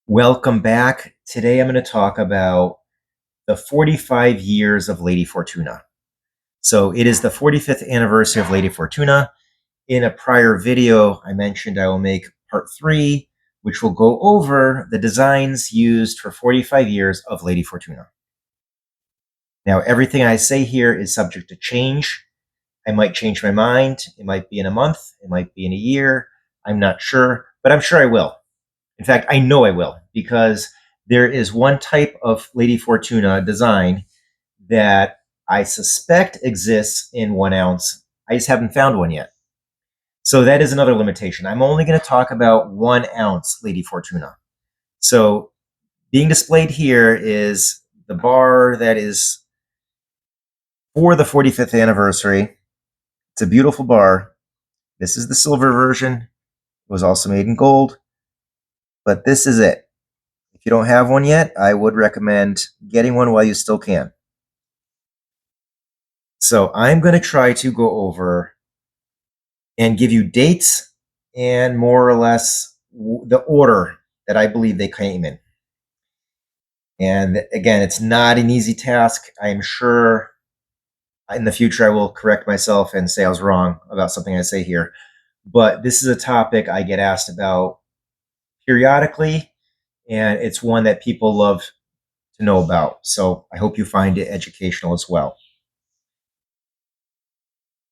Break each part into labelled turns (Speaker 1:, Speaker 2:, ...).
Speaker 1: Welcome back. Today I'm going to talk about the 45 years of Lady Fortuna. So it is the 45th anniversary of Lady Fortuna. In a prior video, I mentioned I will make part 3, which will go over the designs used for 45 years of Lady Fortuna. Now, everything I say here is subject to change. I might change my mind. It might be in a month. It might be in a year. I'm not sure, but I'm sure I will. In fact, I know I will, because there is one type of Lady Fortuna design that I suspect exists in 1 ounce. I just haven't found one yet. So that is another limitation. I'm only going to talk about 1 ounce Lady Fortuna. So being displayed here is the bar that is for the 45th anniversary. It's a beautiful bar. This is the silver version. It was also made in gold, but this is it. If you don't have one yet, I would recommend getting one while you still can. So I'm going to try to go over and give you dates and more or less the order that I believe they came in. And again, it's not an easy task. I am sure in the future I will correct myself and say I was wrong about something I say here. But this is a topic I get asked about periodically, and it's one that people love to know about. So I hope you find it educational as well.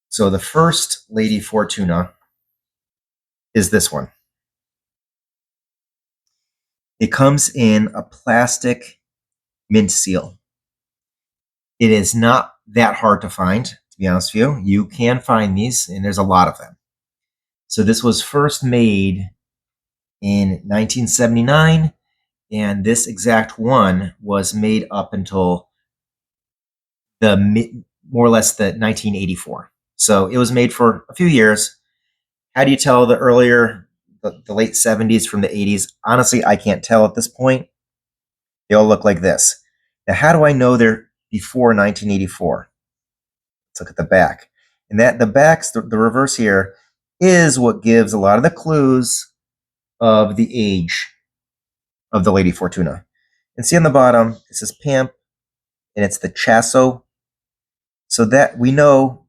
Speaker 1: So the first Lady Fortuna is this one. It comes in a plastic mint seal. It is not that hard to find, to be honest with you. You can find these, and there's a lot of them. So this was first made in 1979, and this exact one was made up until more or less the 1984. So it was made for a few years. How do you tell the late 70s from the 80s? Honestly, I can't tell at this point. They all look like this. Now, how do I know they're before 1984? Let's look at the back. And that the reverse here is what gives a lot of the clues of the age of the Lady Fortuna. And see on the bottom, it says PAMP, and it's the Chasso. So that we know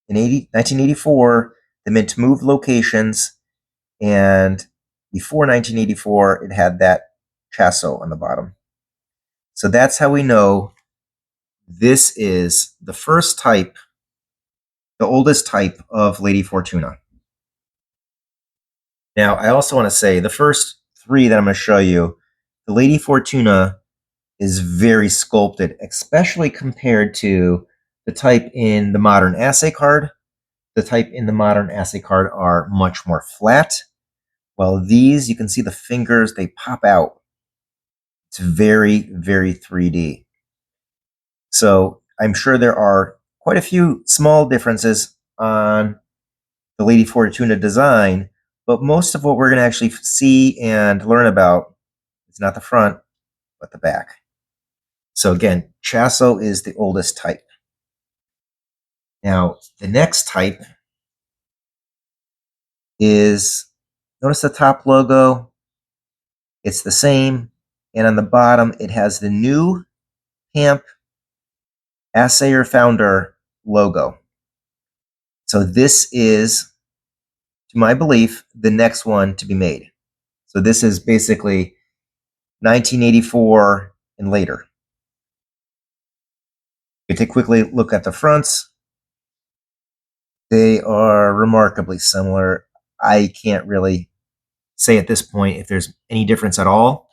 Speaker 1: in 1984, the mint moved locations, and before 1984, it had that Chasso on the bottom. So that's how we know this is the first type, the oldest type of Lady Fortuna. Now, I also want to say the first 3 that I'm going to show you, the Lady Fortuna is very sculpted, especially compared to the type in the modern assay card. The type in the modern assay card are much more flat, while these, you can see the fingers, they pop out. It's very, very 3D. So I'm sure there are quite a few small differences on the Lady Fortuna design, but most of what we're going to actually see and learn about is not the front, but the back. So again, Chasso is the oldest type. Now, the next type is, notice the top logo, it's the same, and on the bottom, it has the new PAMP Assayer Founder logo. So this is, to my belief, the next one to be made. So this is basically 1984 and later. You take a quickly look at the fronts. They are remarkably similar. I can't really say at this point if there's any difference at all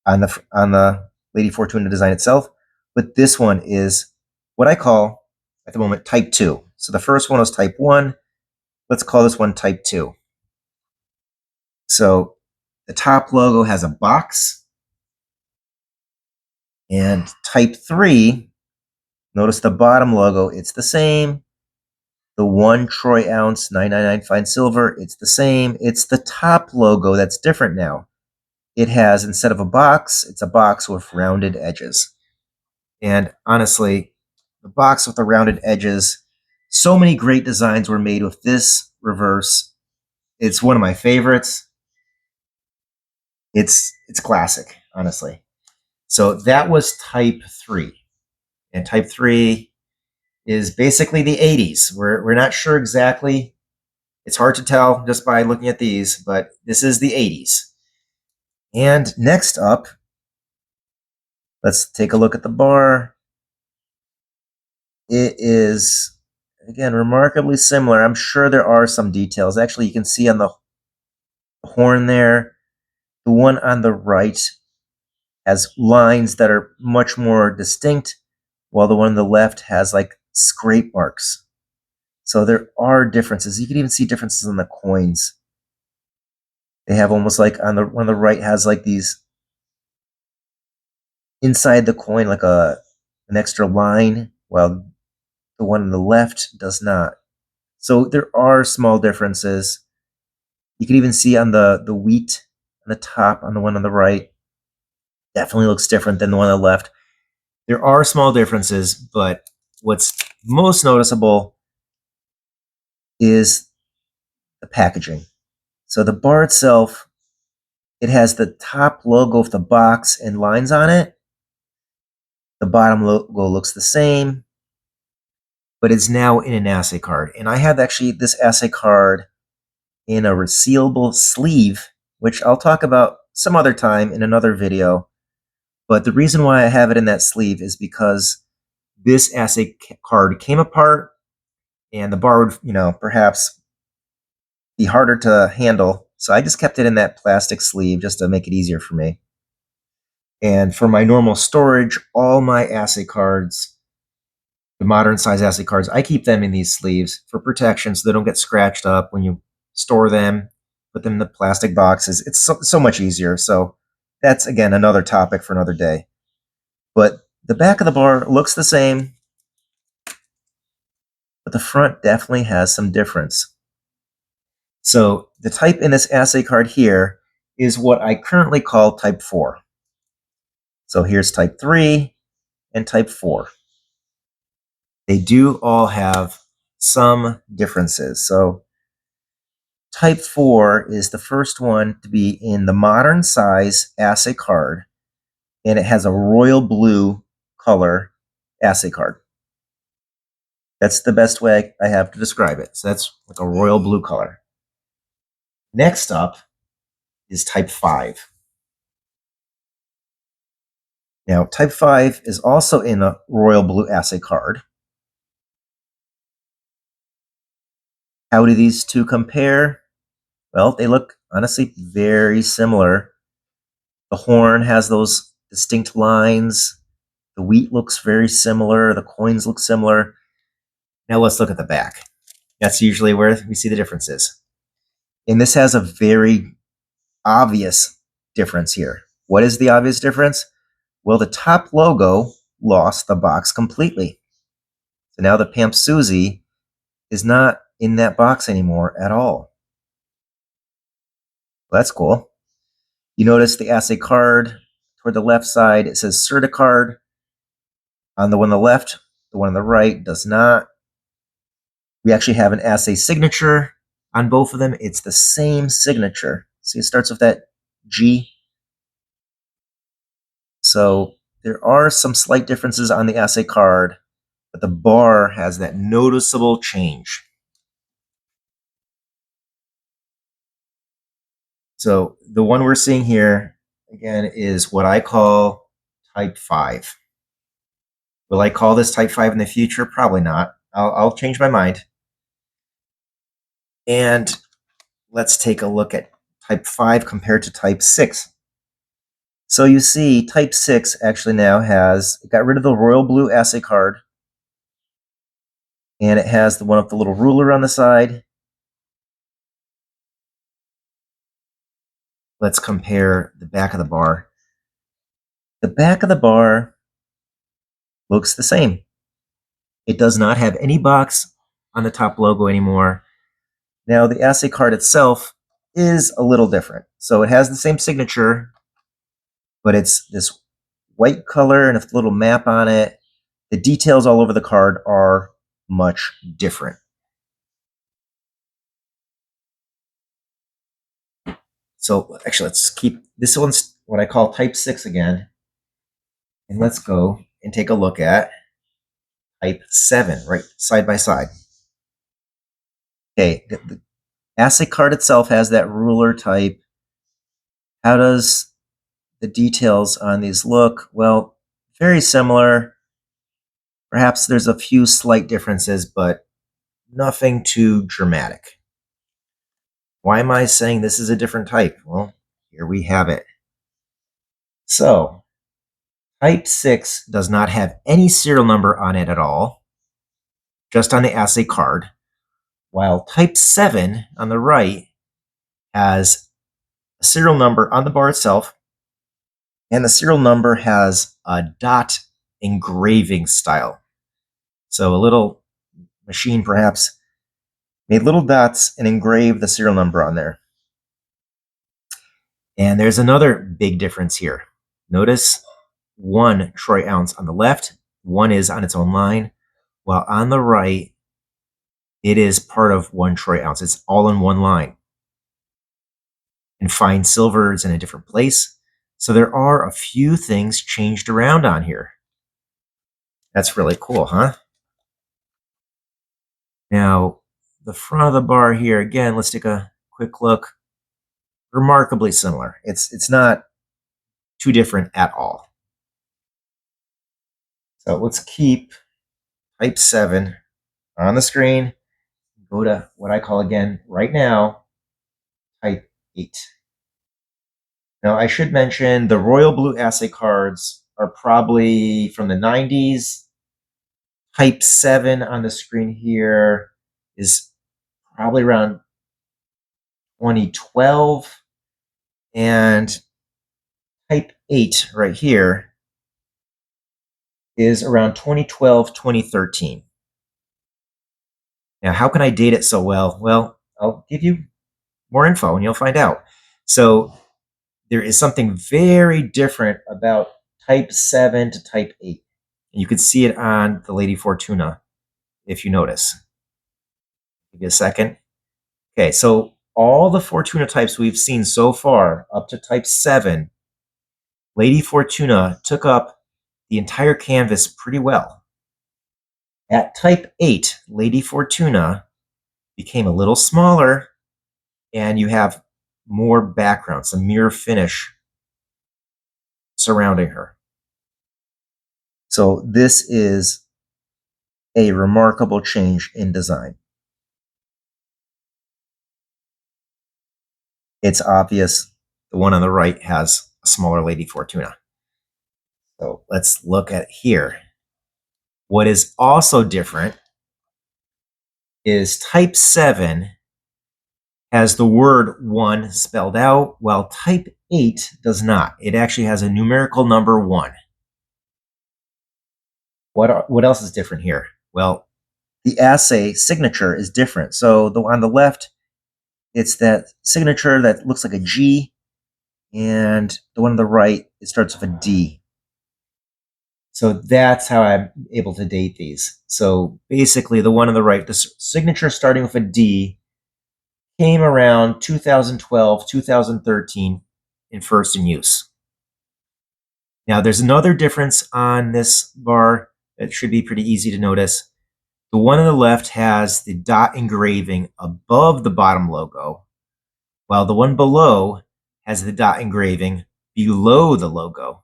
Speaker 1: on the Lady Fortuna design itself, but this one is what I call at the moment type 2. So the first one was type 1. Let's call this one type 2. So the top logo has a box, and type 3, notice the bottom logo, it's the same. The 1 troy ounce 999 fine silver, it's the same. It's the top logo that's different now. It has, instead of a box, it's a box with rounded edges. And honestly, the box with the rounded edges, so many great designs were made with this reverse. It's one of my favorites. It's classic, honestly. So that was type 3. And type 3 is basically the 80s. We're not sure exactly. It's hard to tell just by looking at these, but this is the 80s. And next up, let's take a look at the bar. It is, again, remarkably similar. I'm sure there are some details. Actually, you can see on the horn there, the one on the right has lines that are much more distinct, while the one on the left has like scrape marks. So there are differences. You can even see differences in the coins. They have almost like on the one on the right has like these inside the coin, like an extra line, while the one on the left does not. So there are small differences. You can even see on the wheat on the top on the one on the right definitely looks different than the one on the left. There are small differences, but what's most noticeable is the packaging. So the bar itself, it has the top logo of the box and lines on it. The bottom logo looks the same, but it's now in an assay card. And I have actually this assay card in a resealable sleeve, which I'll talk about some other time in another video. But the reason why I have it in that sleeve is because this assay card came apart and the bar would, perhaps be harder to handle. So I just kept it in that plastic sleeve just to make it easier for me. And for my normal storage, all my assay cards, the modern size assay cards, I keep them in these sleeves for protection so they don't get scratched up when you store them, put them in the plastic boxes. It's so much easier. So that's, again, another topic for another day. But the back of the bar looks the same, but the front definitely has some difference. So the type in this assay card here is what I currently call type 4. So here's type 3 and type 4. They do all have some differences. So type 4 is the first one to be in the modern size assay card, and it has a royal blue color assay card. That's the best way I have to describe it. So that's like a royal blue color. Next up is type 5. Now, type 5 is also in a royal blue assay card. How do these two compare? Well, they look honestly very similar. The horn has those distinct lines. The wheat looks very similar. The coins look similar. Now let's look at the back. That's usually where we see the differences. And this has a very obvious difference here. What is the obvious difference? Well, the top logo lost the box completely. So now the PAMP Susie is not in that box anymore at all. Well, that's cool. You notice the assay card toward the left side, it says Certicard. On the one on the left, the one on the right does not. We actually have an assay signature on both of them. It's the same signature. See, it starts with that G. So there are some slight differences on the assay card, but the bar has that noticeable change. So the one we're seeing here, again, is what I call type 5. Will I call this type 5 in the future? Probably not. I'll change my mind. And let's take a look at type 5 compared to type 6. So you see, type 6 actually now it got rid of the royal blue assay card, and it has the one with the little ruler on the side. Let's compare the back of the bar. The back of the bar looks the same. It does not have any box on the top logo anymore. Now, the assay card itself is a little different. So it has the same signature, but it's this white color and a little map on it. The details all over the card are much different. So actually, let's keep this one's what I call type 6 again. And let's go and take a look at type 7, right side by side. Okay, the assay card itself has that ruler type. How does the details on these look? Well, very similar. Perhaps there's a few slight differences, but nothing too dramatic. Why am I saying this is a different type? Well, here we have it. So, type 6 does not have any serial number on it at all, just on the assay card, while type 7 on the right has a serial number on the bar itself, and the serial number has a dot engraving style. So a little machine perhaps made little dots and engraved the serial number on there. And there's another big difference here. Notice 1 troy ounce on the left, 1 is on its own line, while on the right, it is part of 1 troy ounce. It's all in one line. And fine silver is in a different place. So there are a few things changed around on here. That's really cool, huh? Now, the front of the bar here, again, let's take a quick look. Remarkably similar. It's not too different at all. So let's keep type 7 on the screen. Go to what I call again right now, type 8. Now I should mention the royal blue assay cards are probably from the 90s. Type 7 on the screen here is probably around 2012. And type 8 right here is around 2012, 2013. Now, how can I date it so well? Well, I'll give you more info and you'll find out. So there is something very different about type 7 to type 8. And you can see it on the Lady Fortuna if you notice. Give you a second. Okay, so all the Fortuna types we've seen so far up to type 7, Lady Fortuna took up the entire canvas pretty well. At type 8, Lady Fortuna became a little smaller and you have more background, some mirror finish surrounding her. So this is a remarkable change in design. It's obvious the one on the right has a smaller Lady Fortuna. So let's look at here. What is also different is type 7 has the word 1 spelled out, while type 8 does not. It actually has a numerical number 1. What else is different here? Well, the assay signature is different. So on the left, it's that signature that looks like a G, and the one on the right, it starts with a D. So that's how I'm able to date these. So basically, the one on the right, the signature starting with a D, came around 2012, 2013 in first in use. Now, there's another difference on this bar that should be pretty easy to notice. The one on the left has the dot engraving above the bottom logo, while the one below has the dot engraving below the logo.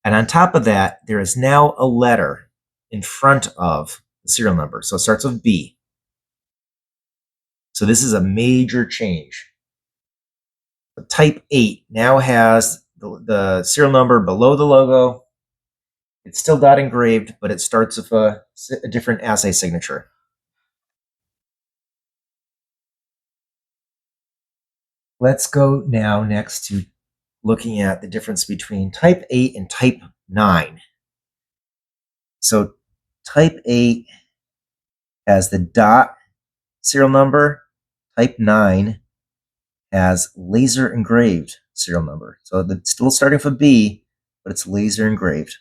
Speaker 1: And on top of that, there is now a letter in front of the serial number. So it starts with B. So this is a major change. Type 8 now has the serial number below the logo. It's still dot engraved, but it starts with a different assay signature. Let's go now next to looking at the difference between type 8 and type 9. So type 8 has the dot serial number. Type 9 has laser engraved serial number. So it's still starting with a B, but it's laser engraved.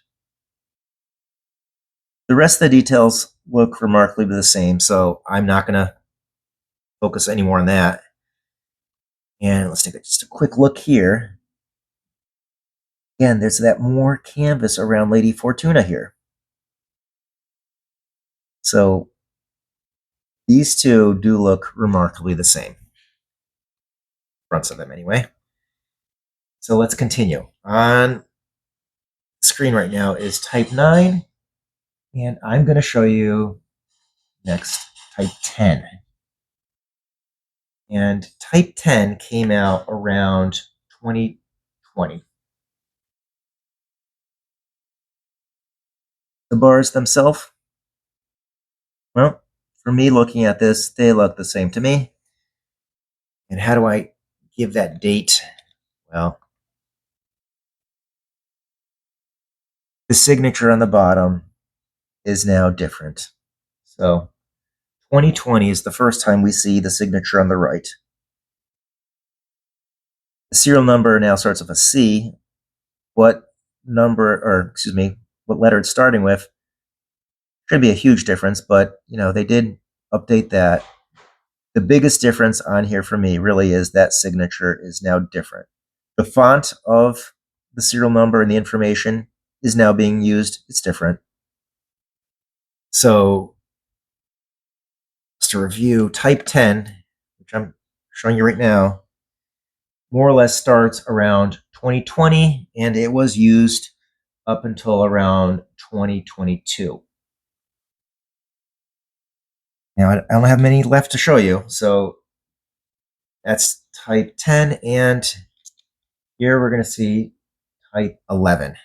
Speaker 1: The rest of the details look remarkably the same, so I'm not going to focus any more on that. And let's take just a quick look here. Again, there's that more canvas around Lady Fortuna here. So these two do look remarkably the same. Fronts of them anyway. So let's continue. On the screen right now is type 9. And I'm going to show you next type 10. And type 10 came out around 2020. The bars themselves, well, for me looking at this, they look the same to me. And how do I give that date? Well, the signature on the bottom is now different. So 2020 is the first time we see the signature on the right. The serial number now starts with a C. What letter it's starting with should be a huge difference, but they did update that. The biggest difference on here for me really is that signature is now different. The font of the serial number and the information is now being used. It's different. So just to review, type 10, which I'm showing you right now, more or less starts around 2020, and it was used up until around 2022. Now, I don't have many left to show you, so that's type 10, and here we're going to see type 11.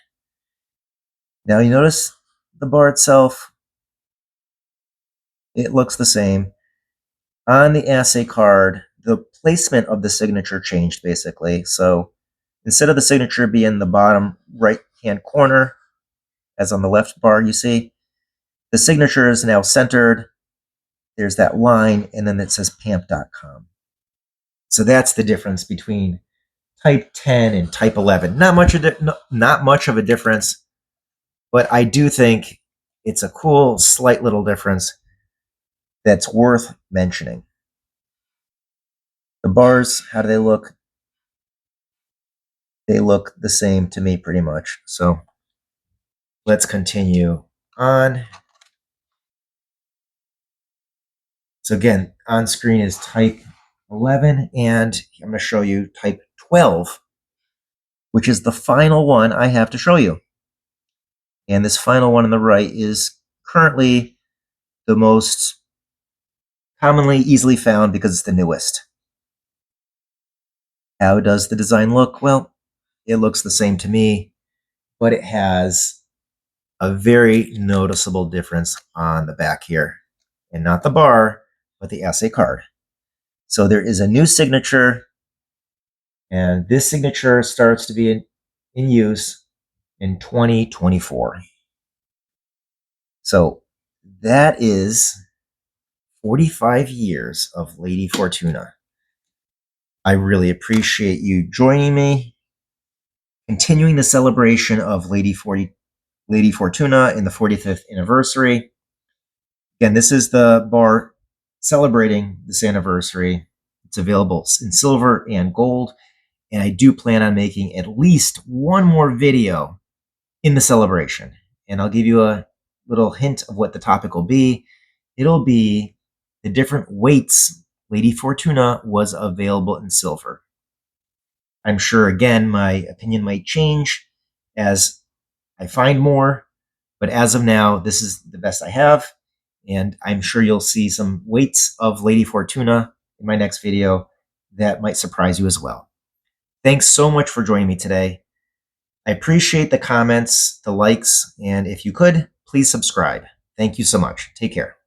Speaker 1: Now, you notice the bar itself, it looks the same. On the assay card, the placement of the signature changed, basically. So instead of the signature being the bottom right-hand corner, as on the left bar you see, the signature is now centered. There's that line, and then it says PAMP.com. So that's the difference between type 10 and type 11. Not much of a difference, but I do think it's a cool, slight little difference that's worth mentioning. The bars, how do they look? They look the same to me pretty much. So let's continue on. So again, on screen is type 11, and I'm going to show you type 12, which is the final one I have to show you. And this final one on the right is currently the most commonly easily found because it's the newest. How does the design look? Well, it looks the same to me, but it has a very noticeable difference on the back here, and not the bar, but the assay card. So there is a new signature, and this signature starts to be in use in 2024. So that is 45 years of Lady Fortuna. I really appreciate you joining me, continuing the celebration of Lady Fortuna in the 45th anniversary. Again, this is the bar celebrating this anniversary. It's available in silver and gold, and I do plan on making at least one more video in the celebration. And I'll give you a little hint of what the topic will be. It'll be the different weights Lady Fortuna was available in silver. I'm sure, again, my opinion might change as I find more, but as of now, this is the best I have, and I'm sure you'll see some weights of Lady Fortuna in my next video that might surprise you as well. Thanks so much for joining me today. I appreciate the comments, the likes, and if you could, please subscribe. Thank you so much. Take care.